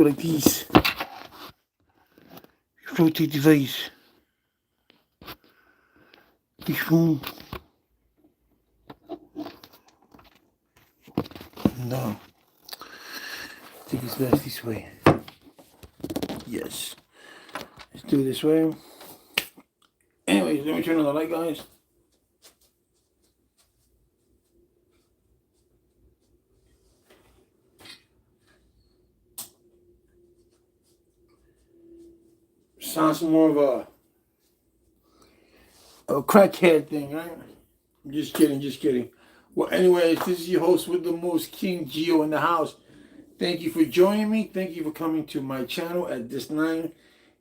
like these. Rotate the vase. This one. No. I think it's best this way. Yes. Let's do it this way. Anyways, let me turn on the light, guys. Sounds more of a crackhead thing, right? Just kidding, just kidding. Well, anyways, this is your host with the most, King Geo in the house. Thank you for joining me. Thank you for coming to my channel at this time.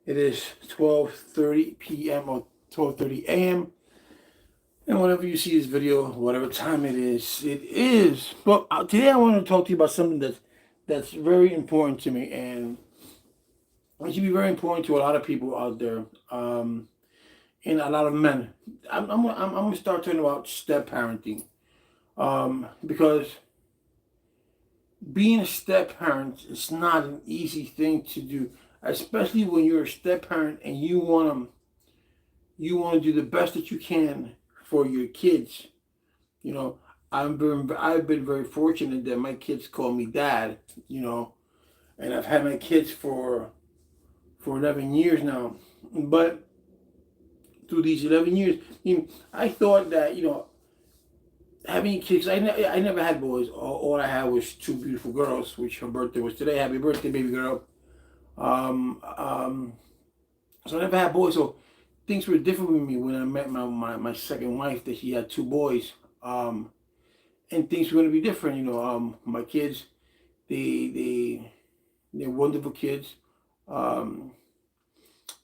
It is 12:30 p.m. or 12:30 a.m. And whenever you see this video, whatever time it is, it is. But today I want to talk to you about something that's very important to me, and it should be very important to a lot of people out there, and a lot of men. I'm gonna start talking about step parenting, because being a step parent is not an easy thing to do, especially when you're a step parent and you want to do the best that you can for your kids. You know, I've been very fortunate that my kids call me dad. You know, and I've had my kids for 11 years now. But through these 11 years, I thought that, having kids, I never had boys. All I had was two beautiful girls, which her birthday was today. Happy birthday, baby girl. Um, um, so I never had boys. So things were different with me when I met my second wife, that she had two boys. And things were going to be different. My kids, they're wonderful kids.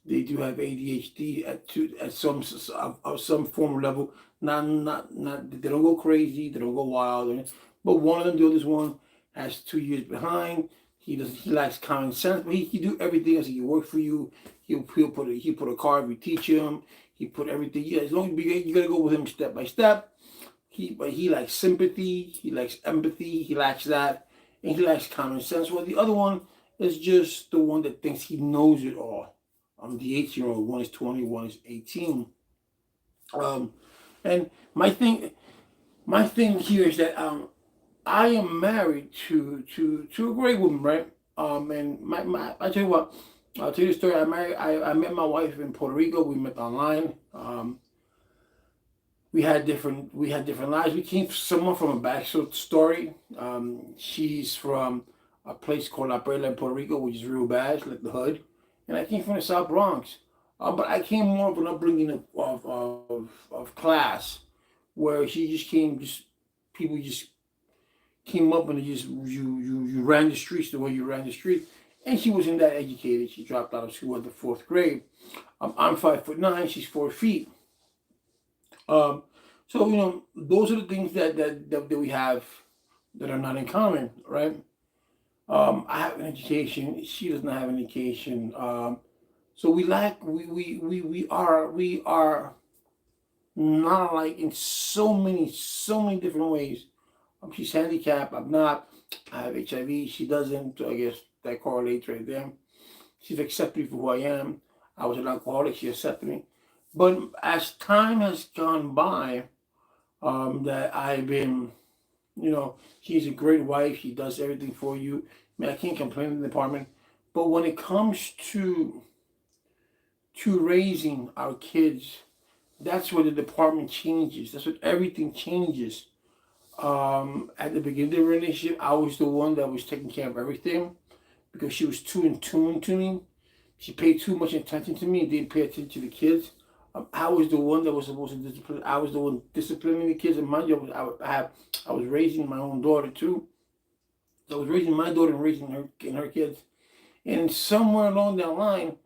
They do have ADHD at some form or level. Not they don't go crazy, they don't go wild. But one of them, the oldest one, has 2 years behind. He lacks common sense, but he do everything else. He can work for you. He'll put a car if you teach him. He put everything. Yeah, as long as you gotta go with him step by step. But he likes sympathy. He likes empathy. He lacks that, and he lacks common sense. Well, the other one is just the one that thinks he knows it all. The 18-year-old. One is 20, one is 18. And my thing here is that I am married to a great woman, right? And I tell you what, I'll tell you the story. I met my wife in Puerto Rico. We met online. We had different lives. We came somewhat from a backstory story. She's from a place called La Perla in Puerto Rico, which is real bad, like the hood. And I came from the South Bronx. But I came more of an upbringing of class, where people just came up and you ran the streets the way you ran the street. And she wasn't that educated. She dropped out of school at the 4th grade. I'm 5'9", she's 4 feet. So those are the things that we have that are not in common, right? I have an education. She does not have an education. So we are not alike in so many different ways. She's handicapped. I'm not. I have HIV. She doesn't. So I guess that correlates right there. She's accepted me for who I am. I was an alcoholic. She accepted me. But as time has gone by, that I've been, she's a great wife. She does everything for you. I can't complain in the department. But when it comes to raising our kids, that's where the department changes. That's what everything changes. At the beginning of the relationship, I was the one that was taking care of everything, because she was too in tune to me. She paid too much attention to me and didn't pay attention to the kids. I was the one that was supposed to discipline. I was the one disciplining the kids. And mind you, I was raising my own daughter too. I was raising my daughter and raising her kids. And somewhere along that line,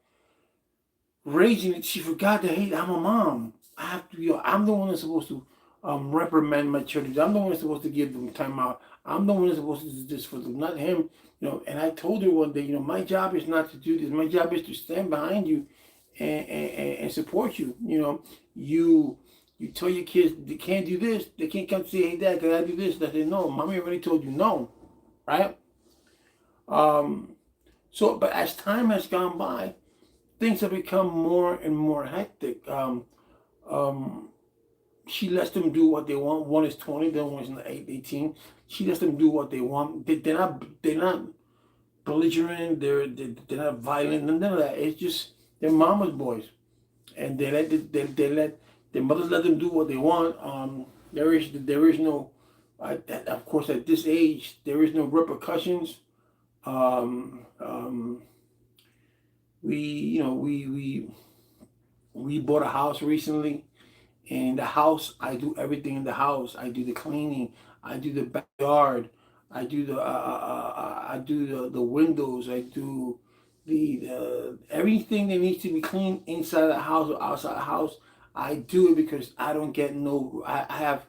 raising it, she forgot that, hey, I'm a mom. I have to. I'm the one that's supposed to reprimand my children. I'm the one that's supposed to give them time out. I'm the one that's supposed to do this for them, not him. And I told her one day, my job is not to do this. My job is to stand behind you and support you. You tell your kids they can't do this. They can't come say, hey, Dad, can I do this? They say, no, Mommy already told you no, right? So, but as time has gone by, things have become more and more hectic. Um, she lets them do what they want. One is 20, the other one is 18. She lets them do what they want. They're not belligerent. They're not violent. None of that. It's just they're mama's boys, and they let their mothers let them do what they want. There is no, of course, at this age there is no repercussions. Um, um, we you know we bought a house recently. In the house, I do everything in the house. I do the cleaning. I do the backyard. I do the windows. I do the everything that needs to be cleaned inside the house or outside the house. I do it because I don't get no. I have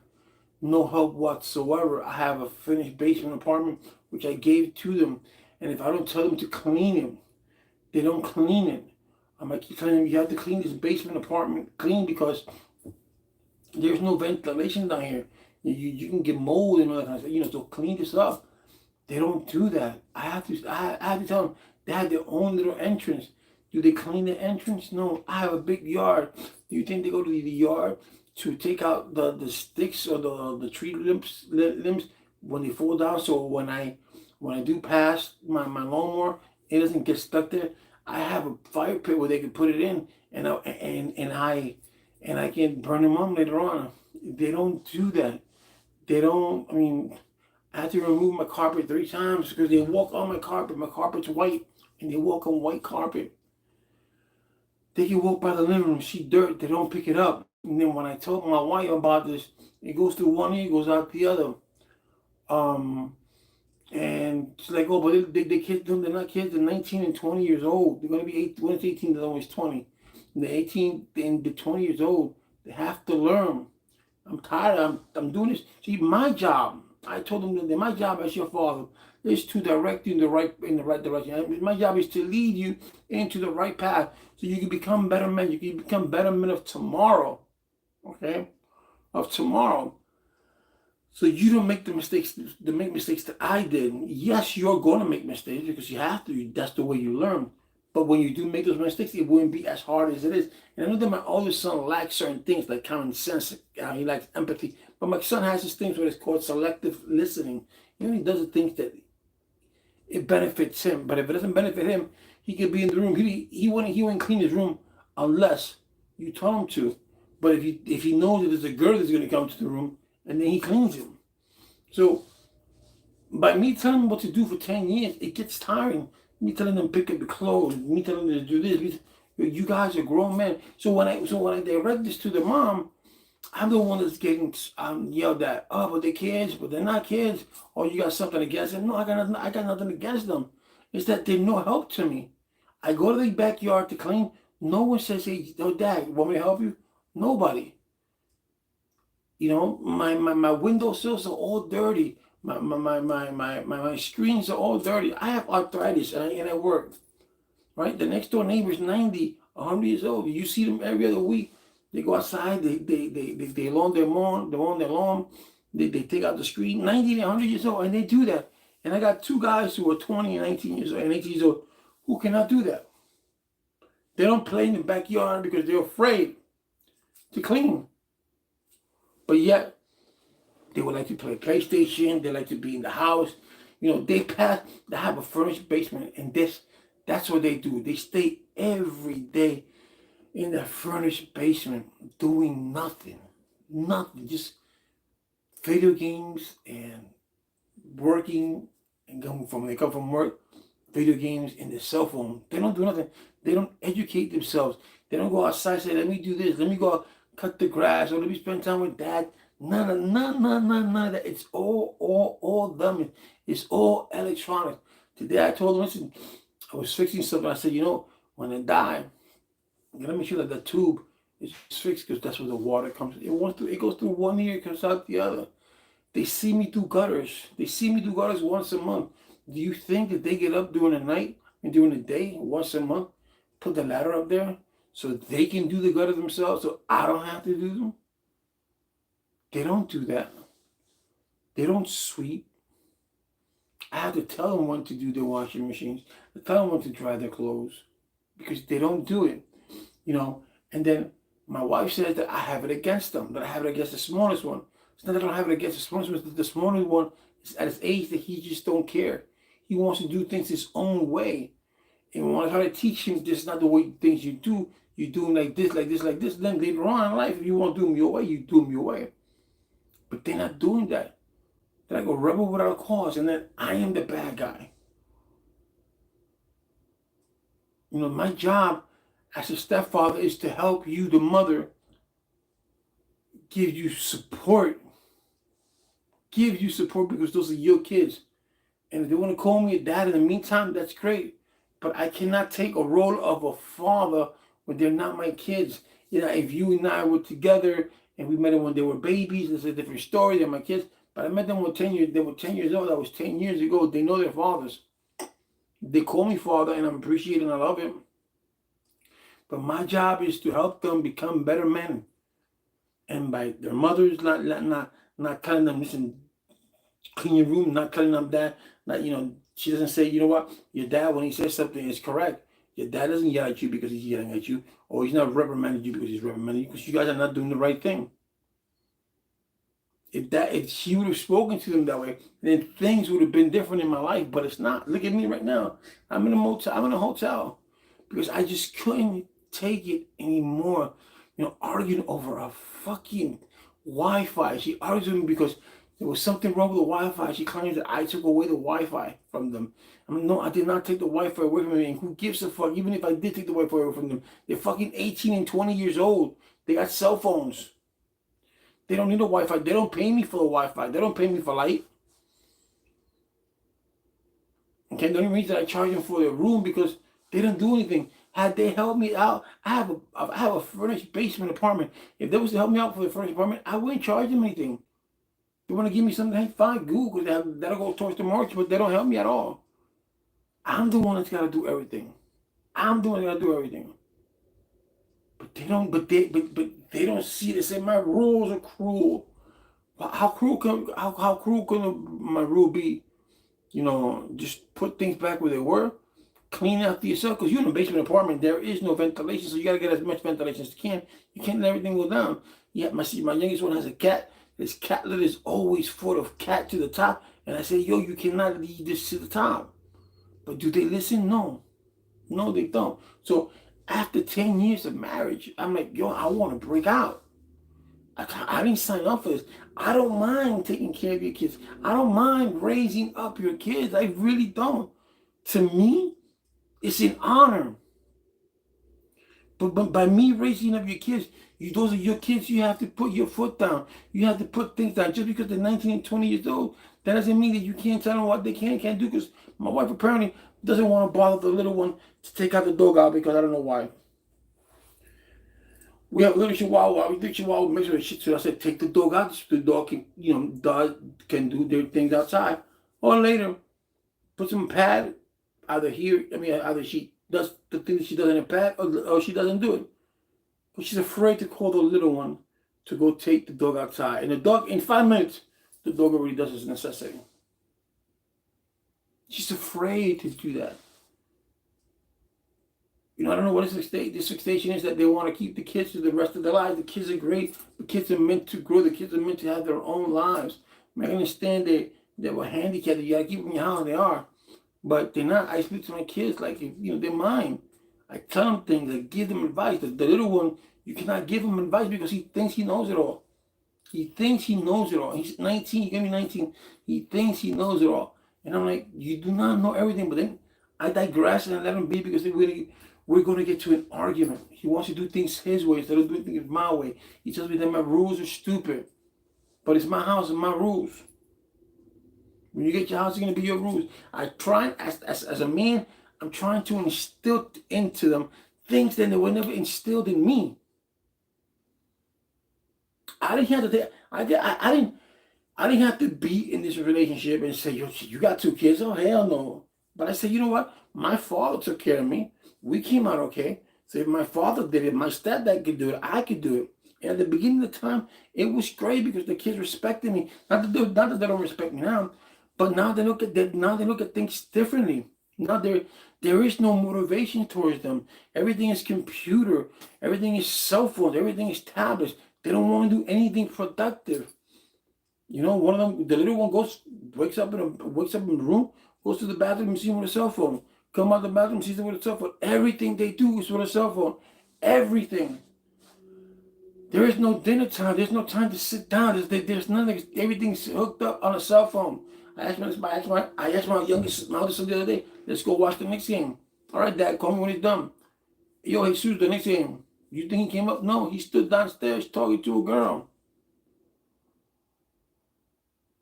no help whatsoever. I have a finished basement apartment which I gave to them, and if I don't tell them to clean it, they don't clean it. I'm like, keep telling them you have to clean this basement apartment clean because there's no ventilation down here. You can get mold and all that kind of stuff. So clean this up. They don't do that. I have to tell them they have their own little entrance. Do they clean the entrance? No. I have a big yard. Do you think they go to the yard to take out the sticks or the tree limbs when they fall down? So when I do pass my lawnmower, it doesn't get stuck there. I have a fire pit where they can put it in, and I can burn them up later on. They don't do that. They don't. I mean, I had to remove my carpet 3 times because they walk on my carpet. My carpet's white, and they walk on white carpet. They can walk by the living room, see dirt. They don't pick it up. And then when I told my wife about this, it goes through one ear, goes out the other. Um, and she's like, oh, but they kids, they're not kids. They're 19 and 20 years old. They're going to be 8. When it's 18, they're always 20. And the 18 and the 20 years old, they have to learn. I'm tired. I'm doing this. See, my job. I told them that my job as your father is to direct you in the right direction. My job is to lead you into the right path, so you can become better men. You can become better men of tomorrow. Okay, of tomorrow. So you don't make the mistakes that I did. Yes, you're going to make mistakes because you have to. That's the way you learn. But when you do make those mistakes, it wouldn't be as hard as it is. And I know that my older son lacks certain things like common sense. He lacks empathy. But my son has these things what is called selective listening. He does the things that it benefits him. But if it doesn't benefit him, he could be in the room. He wouldn't clean his room unless you tell him to. But if he knows that there's a girl that's going to come to the room, and then he cleans it. So by me telling them what to do for 10 years, it gets tiring. Me telling them pick up the clothes, me telling them to do this. You guys are grown men. So when I direct this to the mom, I'm the one that's getting yelled at. Oh, but they're kids, but they're not kids. Oh, you got something against them? No, I got nothing against them. It's that they're no help to me. I go to the backyard to clean. No one says, hey, oh, Dad, you want me to help you? Nobody. My windowsills are all dirty. My screens are all dirty. I have arthritis and I work. Right? The next door neighbor is 90, 100 years old. You see them every other week. They go outside, they lawn their lawn, they take out the screen, 90 and 100 years old, and they do that. And I got 2 guys who are 20 and 19 years old and 18 years old who cannot do that. They don't play in the backyard because they're afraid to clean. But yet, they would like to play PlayStation. They like to be in the house. They have a furnished basement, and that's what they do. They stay every day in the furnished basement doing nothing, just video games and working, and they come from work, video games and their cell phone. They don't do nothing. They don't educate themselves. They don't go outside and say, let me do this. Let me go cut the grass, or let me spend time with Dad. None of that. It's all them. It's all electronic. Today I told them, listen, I was fixing something. I said, when I die, let me sure that the tube is fixed because that's where the water comes. It goes through one ear, it comes out the other. They see me do gutters. They see me do gutters once a month. Do you think that they get up during the night and during the day once a month, put the ladder up there so they can do the gutter themselves so I don't have to do them? They don't do that. They don't sweep. I have to tell them when to do their washing machines. I tell them when to dry their clothes because they don't do it, you know. And then my wife says that I have it against them, that I have it against the smallest one. It's not that I don't have it against the smallest one, it's that the smallest one is at his age that he just don't care. He wants to do things his own way. And when I try to teach him this is not the way things you do, you do them like this, like this, like this. Then later on in life, if you want to do them your way, you do them your way. But they're not doing that. Then I go rebel without a cause, and then I am the bad guy. You know, my job as a stepfather is to help you, the mother, give you support. Give you support because those are your kids. And if they want to call me a dad in the meantime, that's great. But I cannot take a role of a father when they're not my kids. You know, if you and I were together and we met them when they were babies, it's a different story. They're my kids. But I met them when they were 10 years old. That was 10 years ago. They know their fathers. They call me father, and I'm appreciated and I love him. But my job is to help them become better men. And by their mothers not telling them, listen, clean your room, not telling them that, not, you know, she doesn't say, you know what, your dad, when he says something, is correct. Your dad doesn't yell at you because he's yelling at you, or he's not reprimanding you because he's reprimanding you, because you guys are not doing the right thing. If she would have spoken to them that way, then things would have been different in my life, but it's not. Look at me right now. I'm in a hotel because I just couldn't take it anymore. You know, arguing over a fucking Wi-Fi. She argues with me because there was something wrong with the Wi-Fi. She claims that I took away the Wi-Fi from them. I mean, no, I did not take the Wi-Fi away from them. And who gives a fuck? Even if I did take the Wi-Fi away from them, they're fucking 18 and 20 years old. They got cell phones. They don't need a Wi-Fi. They don't pay me for the Wi-Fi. They don't pay me for light. Okay, the only reason I charge them for their room because they don't do anything. Had they helped me out, I have a furnished basement apartment. If they was to help me out for the furnished apartment, I wouldn't charge them anything. They want to give me something, hey, fine, Google, that'll go towards the mortgage, but they don't help me at all. I'm the one that's got to do everything. I'm the one that got to do everything. But they don't. But they don't see this. Say my rules are cruel. How cruel can my rule be? You know, just put things back where they were. Clean after yourself, because you're in a basement apartment. There is no ventilation, so you got to get as much ventilation as you can. You can't let everything go down. Yeah, my youngest one has a cat. His cat litter is always full of cat to the top. And I say, yo, you cannot leave this to the top. But do they listen? No. No, they don't. So after 10 years of marriage, I'm like, yo, I want to break out. I didn't sign up for this. I don't mind taking care of your kids. I don't mind raising up your kids. I really don't. To me, it's an honor. But by me raising up your kids, those are your kids. You have to put your foot down. You have to put things down. Just because they're 19 and 20 years old, that doesn't mean that you can't tell them what they can and can't do. Because my wife apparently doesn't want to bother the little one to take out the dog out because I don't know why. We have a little chihuahua. We think chihuahua makes her shit. So I said, take the dog out. So the dog can, can do their things outside. Or later, put some pad either she does the thing that she does in a pad or she doesn't do it. But she's afraid to call the little one to go take the dog outside. And the dog, in 5 minutes, the dog already does his necessity. She's afraid to do that. You know, I don't know what this fixation is that they want to keep the kids to the rest of their lives. The kids are great. The kids are meant to grow. The kids are meant to have their own lives. I understand they were handicapped. You got to keep them in your house. They are. But they're not. I speak to my kids like, they're mine. I tell them things. I give them advice. The little one, you cannot give him advice because he thinks he knows it all. He thinks he knows it all. He's 19. He's going to be 19. He thinks he knows it all. And I'm like, you do not know everything. But then I digress and I let him be because we're going to get to an argument. He wants to do things his way instead of doing things my way. He tells me that my rules are stupid. But it's my house and my rules. When you get your house, it's going to be your rules. I try, as a man, I'm trying to instill into them things that they were never instilled in me. I didn't have to. I didn't have to be in this relationship and say, yo, you got 2 kids. Oh, hell no. But I said, you know what? My father took care of me. We came out okay. So if my father did it, my stepdad could do it, I could do it. And at the beginning of the time, it was great because the kids respected me. Not that they don't respect me now, But now they look at that. Now they look at things differently. Now there is no motivation towards them. Everything is computer. Everything is cell phones. Everything is tablets. They don't want to do anything productive. You know, one of them, the little one wakes up in the room, goes to the bathroom and sees him with a cell phone. Come out of the bathroom, sees him with a cell phone. Everything they do is with a cell phone. Everything. There is no dinner time. There's no time to sit down. There's nothing. Everything's hooked up on a cell phone. I asked my oldest son the other day, let's go watch the next game. All right, Dad, call me when it's done. Yo, Jesus, the next game. You think he came up? No, he stood downstairs talking to a girl.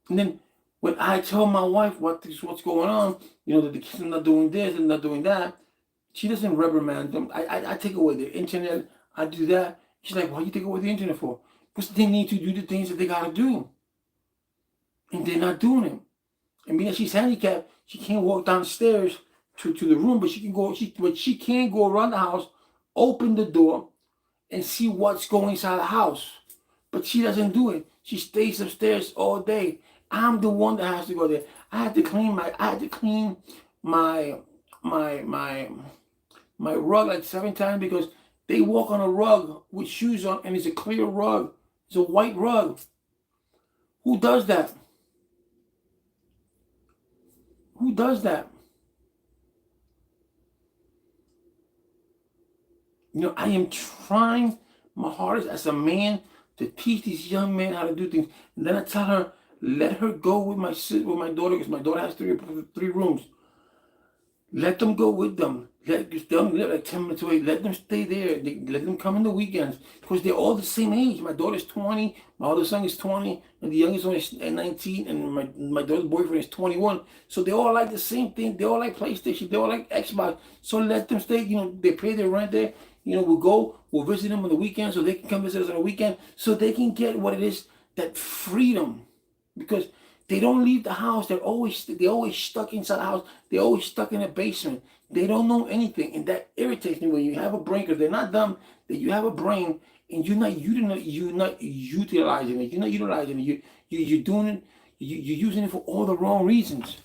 And then when I tell my wife what's going on, you know, that the kids are not doing this and not doing that, she doesn't reprimand them. I take away the internet. I do that. She's like, why you take away the internet for? Because they need to do the things that they got to do. And they're not doing it. And because she's handicapped, she can't walk downstairs to the room, but she can go around the house, open the door, and see what's going inside the house. But she doesn't do it. She stays upstairs all day. I'm the one that has to go there. I had to clean my rug like 7 times because they walk on a rug with shoes on, and it's a clear rug. It's a white rug. Who does that? Who does that? You know, I am trying my hardest as a man to teach these young men how to do things. And then I tell her, let her go with my daughter, because my daughter has three rooms. Let them go with them. Let them live like 10 minutes away. Let them stay there. Let them come in the weekends, because they're all the same age. My daughter's 20, my other son is 20, and the youngest one is 19, and my daughter's boyfriend is 21. So they all like the same thing. They all like PlayStation. They all like Xbox. So let them stay. You know, they pay their rent there. You know, we'll visit them on the weekend, so they can come visit us on the weekend, so they can get what it is, that freedom, because they don't leave the house. They're always stuck inside the house. They're always stuck in the basement. They don't know anything, and that irritates me when you have a brain, because they're not dumb. That you have a brain and you're not utilizing it. You're not utilizing it. You're doing it. You're using it for all the wrong reasons.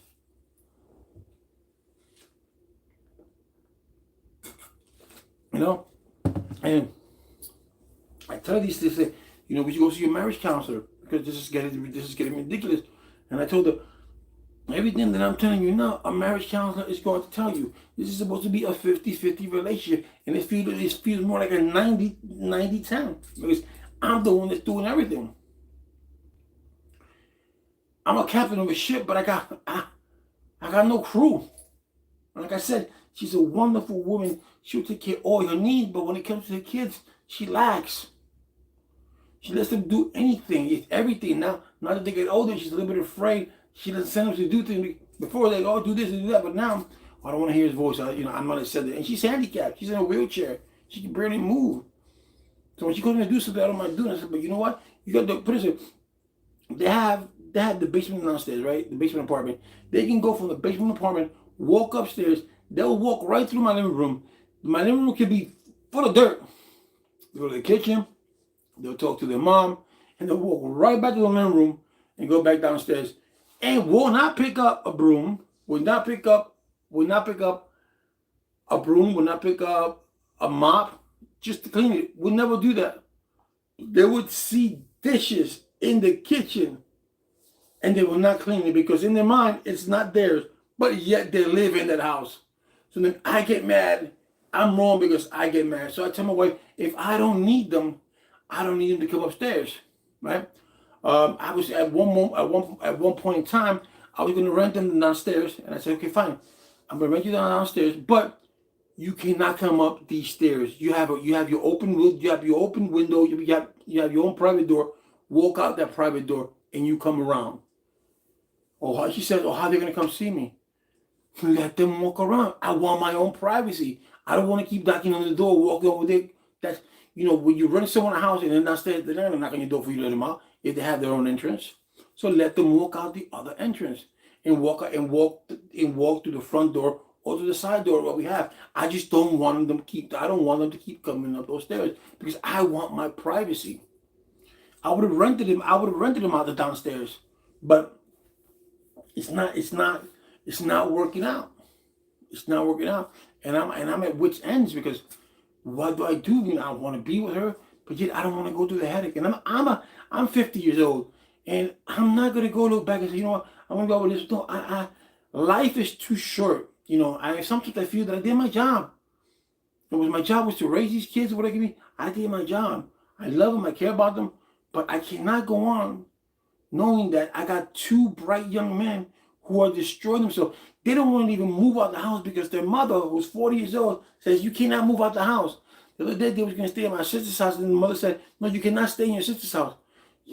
You know, and I tell these to say, you know, we should go see a marriage counselor, because this is getting ridiculous. And I told her, everything that I'm telling you now, a marriage counselor is going to tell you. This is supposed to be a 50-50 relationship, and it feels more like a 90-10, because I'm the one that's doing everything. I'm a captain of a ship, but I got no crew. Like I said, she's a wonderful woman. She'll take care of all your needs, but when it comes to the kids, she lacks. She lets them do anything. It's everything. Now that they get older, she's a little bit afraid. She doesn't send them to do things. Before they go, do this and do that. But now, I don't want to hear his voice. I'm not going to say that. And she's handicapped. She's in a wheelchair. She can barely move. So when she goes to do something, I don't mind doing it. I said, but you know what? You got to put it. They have the basement downstairs, right? The basement apartment. They can go from the basement apartment, walk upstairs. They'll walk right through my living room. My living room can be full of dirt. They go to the kitchen. They'll talk to their mom, and they'll walk right back to the living room and go back downstairs, and will not pick up a broom. Will not pick up a broom. Will not pick up a mop just to clean it. Will never do that. They would see dishes in the kitchen, and they will not clean it, because in their mind it's not theirs, but yet they live in that house. So then I get mad. I'm wrong because I get mad. So I tell my wife, if I don't need them, I don't need them to come upstairs, right? I was at one point in time, I was going to rent them downstairs, and I said, okay, fine, I'm going to rent you downstairs, but you cannot come up these stairs. You have your open window, you have your own private door. Walk out that private door, and you come around. She said, how are they going to come see me? Let them walk around. I want my own privacy. I don't want to keep knocking on the door, walking over there. That's, you know, when you rent someone a house and they're downstairs, they're not going to knock on your door for you to let them out if they have their own entrance. So let them walk out the other entrance and walk through the front door or to the side door. What we have, I just don't want them to keep. I don't want them to keep coming up those stairs, because I want my privacy. I would have rented them out the downstairs, but it's not working out. It's not working out. And I'm at wit's ends because what do I do? You know, I want to be with her, but yet I don't want to go through the headache. And I'm 50 years old, and I'm not gonna go look back and say, you know what, I'm gonna go with this. No, life is too short. You know, sometimes I feel that I did my job. It was my job was to raise these kids or whatever. I did my job. I love them. I care about them, but I cannot go on knowing that I got two bright young men who are destroying themselves. They don't want to even move out the house because their mother, who's 40 years old, says, you cannot move out the house. The other day, they was going to stay at my sister's house, and the mother said, no, you cannot stay in your sister's house.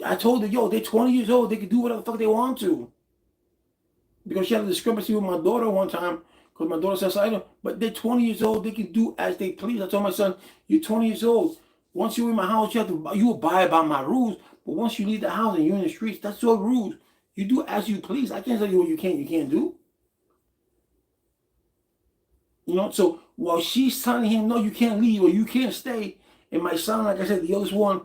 I told her, yo, they're 20 years old. They can do whatever the fuck they want to. Because she had a discrepancy with my daughter one time, because my daughter says, I don't, but they're 20 years old. They can do as they please. I told my son, you're 20 years old. Once you're in my house, you abide by my rules. But once you leave the house and you're in the streets, that's your rules. You do as you please. I can't tell you what you can't do. You know, so while she's telling him, no, you can't leave or you can't stay, and my son, like I said, the oldest one,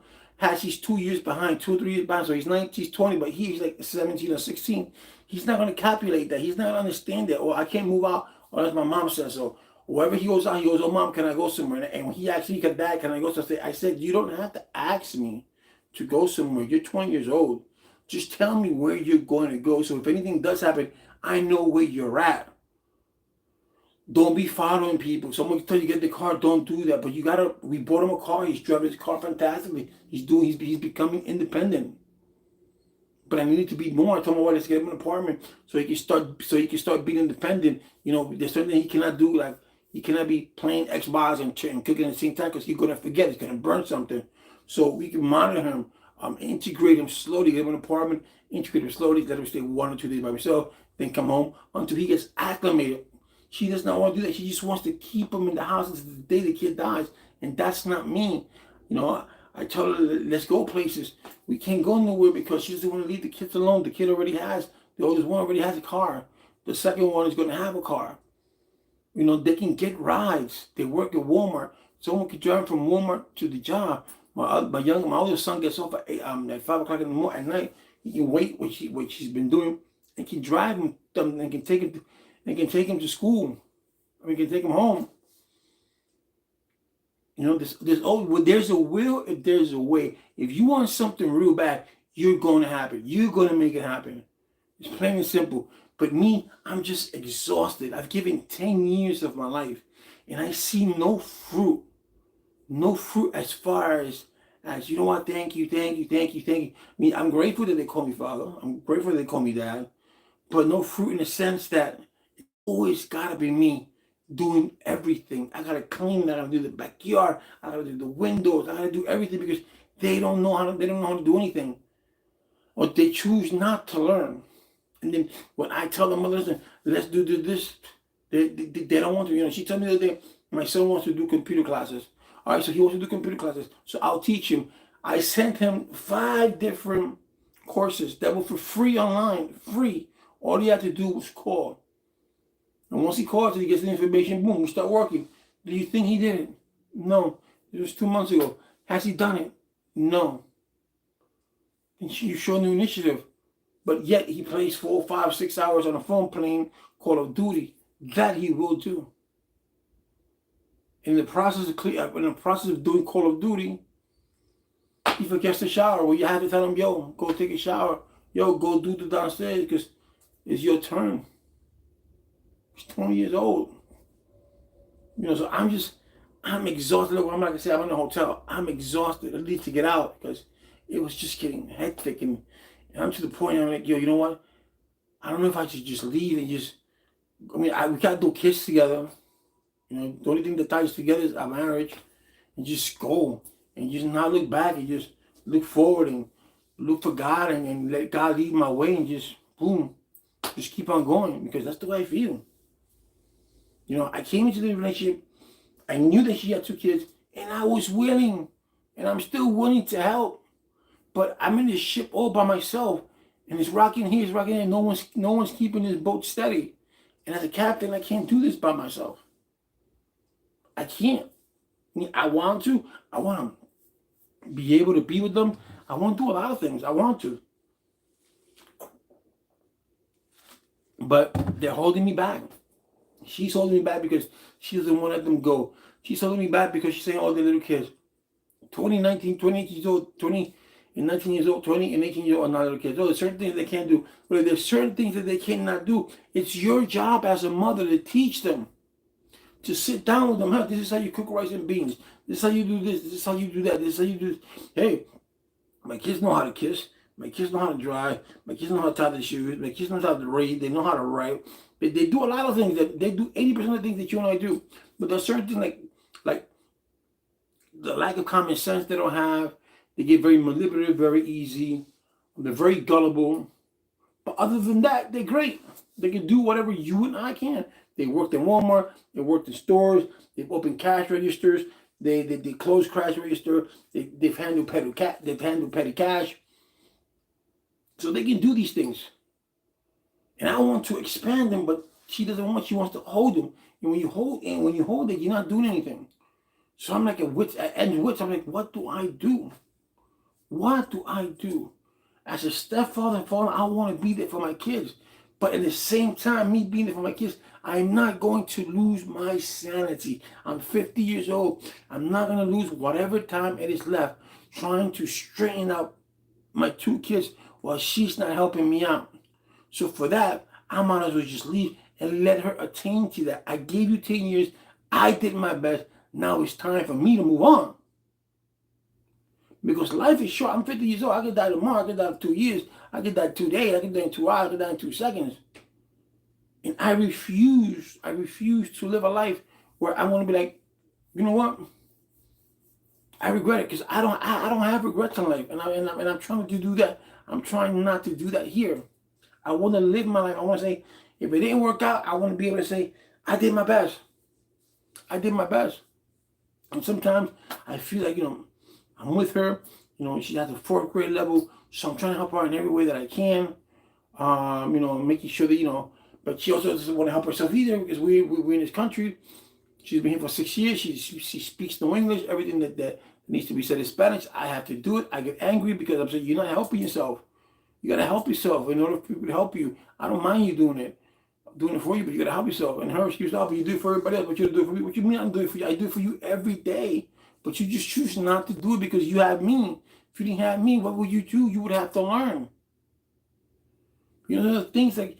he's 2 years behind, 2 or 3 years behind, so he's 19, he's 20, but he's like 17 or 16. He's not going to calculate that. He's not going to understand that, or I can't move out, or as my mom says so. Wherever he goes out, he goes, oh, mom, can I go somewhere? And when he asked me, Dad, can I go somewhere? I said, you don't have to ask me to go somewhere. You're 20 years old. Just tell me where you're going to go. So if anything does happen, I know where you're at. Don't be following people. Someone tell you get the car, don't do that. But we bought him a car. He's driving his car fantastically. He's becoming independent. But I needed to be more. I told my wife, let's get him an apartment so he can start being independent. You know, there's something he cannot do, like he cannot be playing Xbox and cooking at the same time because he's gonna forget, he's gonna burn something. So we can monitor him, integrate him slowly, get him an apartment, integrate him slowly, let him stay 1 or 2 days by himself, then come home until he gets acclimated. She does not want to do that. She just wants to keep him in the house until the day the kid dies. And that's not me. You know, I told her, let's go places. We can't go nowhere because she doesn't want to leave the kids alone. The kid already has, the oldest one already has a car. The second one is going to have a car. You know, they can get rides. They work at Walmart. Someone can drive from Walmart to the job. My oldest son gets off at 5 o'clock in the morning at night. He can wait what she's been doing and can drive him and can take him to school. I mean, can take him home. You know, there's a will if there's a way. If you want something real bad, you're going to happen. You're going to make it happen. It's plain and simple. But me, I'm just exhausted. I've given 10 years of my life, and I see no fruit. No fruit as far as you know what, thank you. I mean, I'm grateful that they call me father. I'm grateful that they call me dad. But no fruit in the sense that it's always got to be me doing everything. I got to clean, I got to do the backyard, I got to do the windows, I got to do everything because they don't know how to do anything. Or they choose not to learn. And then when I tell them, listen, let's do this, they don't want to. You know, she told me the other day, my son wants to do computer classes. All right, so he wants to do computer classes. So I'll teach him. I sent him 5 different courses that were for free online, free. All he had to do was call. And once he calls and he gets the information, boom, we start working. Do you think he did it? No. It was 2 months ago. Has he done it? No. And you show no initiative. But yet he plays 4, 5, 6 hours on the phone playing Call of Duty. That he will do. In the process of doing Call of Duty, he forgets to shower. Well, you have to tell him, yo, go take a shower. Yo, go do the downstairs because it's your turn. He's 20 years old. You know, so I'm exhausted. Look, I'm not gonna say I'm in a hotel. I'm exhausted. I need to get out because it was just getting hectic, and I'm to the point. I'm like, yo, you know what? I don't know if I should just leave and just. I mean, we can't do kids together. You know, the only thing that ties together is our marriage, and just go and just not look back and just look forward and look for God and let God lead my way and just boom, just keep on going because that's the way I feel. You know, I came into the relationship, I knew that she had 2 kids, and I was willing, and I'm still willing to help. But I'm in this ship all by myself, and it's rocking here, it's rocking there. No one's keeping this boat steady. And as a captain, I can't do this by myself. I can't. I mean, I want to be able to be with them. I want to do a lot of things. I want to. But they're holding me back. She's holding me back because she doesn't want to let them go. She's holding me back because she's saying all the little kids, 20, 19, 28 years old, 20 and 19 years old, 20 and 18 years old are not little kids. Oh, there's certain things they can't do. But there's certain things that they cannot do. It's your job as a mother to teach them. To sit down with them. Huh? This is how you cook rice and beans. This is how you do this. This is how you do that. This is how you do this. Hey, my kids know how to kiss. My kids know how to drive. My kids know how to tie their shoes. My kids know how to read. They know how to write. They do a lot of things. That they do 80% of the things that you and I do. But there's certain things like the lack of common sense they don't have. They get very manipulative, very easy. They're very gullible. But other than that, they're great. They can do whatever you and I can. They worked in Walmart. They worked in stores. They've opened cash registers. They close cash register. They've handled petty cash. So they can do these things. And I want to expand them, but she doesn't want. She wants to hold them. And when you hold it, you're not doing anything. So I'm like at end wits. I'm like, what do I do? What do I do? As a stepfather and father, I want to be there for my kids. But at the same time, me being there for my kids, I'm not going to lose my sanity. I'm 50 years old. I'm not going to lose whatever time it is left trying to straighten out my two kids while she's not helping me out. So for that, I might as well just leave and let her attain to that. I gave you 10 years. I did my best. Now it's time for me to move on. Because life is short. I'm 50 years old. I could die tomorrow. I could die in 2 years. I could die 2 days. I could die in 2 hours. I could die in 2 seconds. And I refuse to live a life where I want to be like, you know what? I regret it because I don't have regrets in life. And I'm trying to do that. I'm trying not to do that here. I want to live my life. I want to say, if it didn't work out, I want to be able to say, I did my best. I did my best. And sometimes I feel like, I'm with her. She's at the 4th grade level. So I'm trying to help her in every way that I can. Making sure that, but she also doesn't want to help herself either because we're in this country. She's been here for 6 years. She speaks no English. Everything that needs to be said in Spanish, I have to do it. I get angry because I'm saying, you're not helping yourself. You got to help yourself in order for people to help you. I don't mind you doing it. I'm doing it for you, but you got to help yourself. And her excuse, but you do it for everybody else, but you do it for me. What you mean I'm doing it for you? I do it for you every day. But you just choose not to do it because you have me. If you didn't have me, what would you do? You would have to learn. There's things like,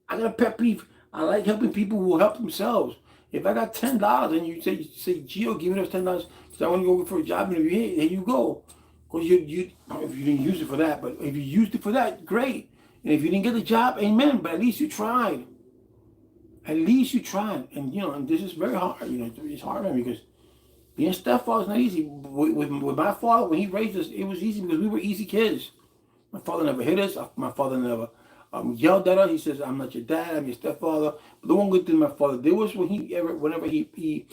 I got a pet peeve. I like helping people who will help themselves. If I got $10 and you say, Gio, give me those $10 because I want to go for a job interview, hey, here you go. Because if you didn't use it for that, but if you used it for that, great. And if you didn't get the job, amen. But at least you tried. At least you tried. And, and this is very hard. It's hard on me because being a stepfather is not easy. With my father, when he raised us, it was easy because we were easy kids. My father never hit us. My father never yelled at us. He says, I'm not your dad, I'm your stepfather. But the one good thing my father did was whenever he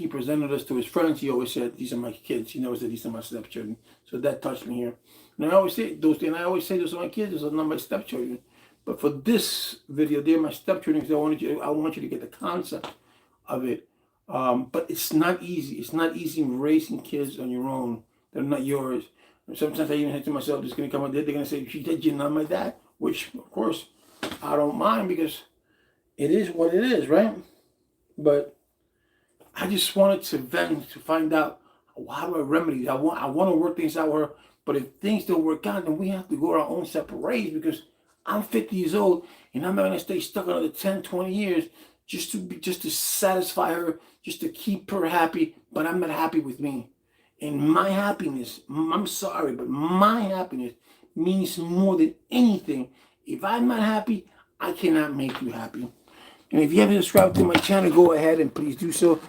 presented us to his friends, he always said, these are my kids. He never said, these are my stepchildren. So that touched me here. And I always say those things. I always say those are my kids. Those are not my stepchildren. But for this video, they're my stepchildren because I want you to get the concept of it. But it's not easy. It's not easy raising kids on your own. They're not yours. And sometimes I even say to myself, this is going to come out there. They're going to say, she said you're not my dad. Which, of course, I don't mind because it is what it is, right? But I just wanted to vent to find out how do I remedy it. I want to work things out with her. But if things don't work out, then we have to go our own separate ways because I'm 50 years old and I'm not going to stay stuck another 10, 20 years just to satisfy her, just to keep her happy. But I'm not happy with me. And my happiness, I'm sorry, but my happiness means more than anything. If I'm not happy, I cannot make you happy. And if you haven't subscribed to my channel, go ahead and please do so.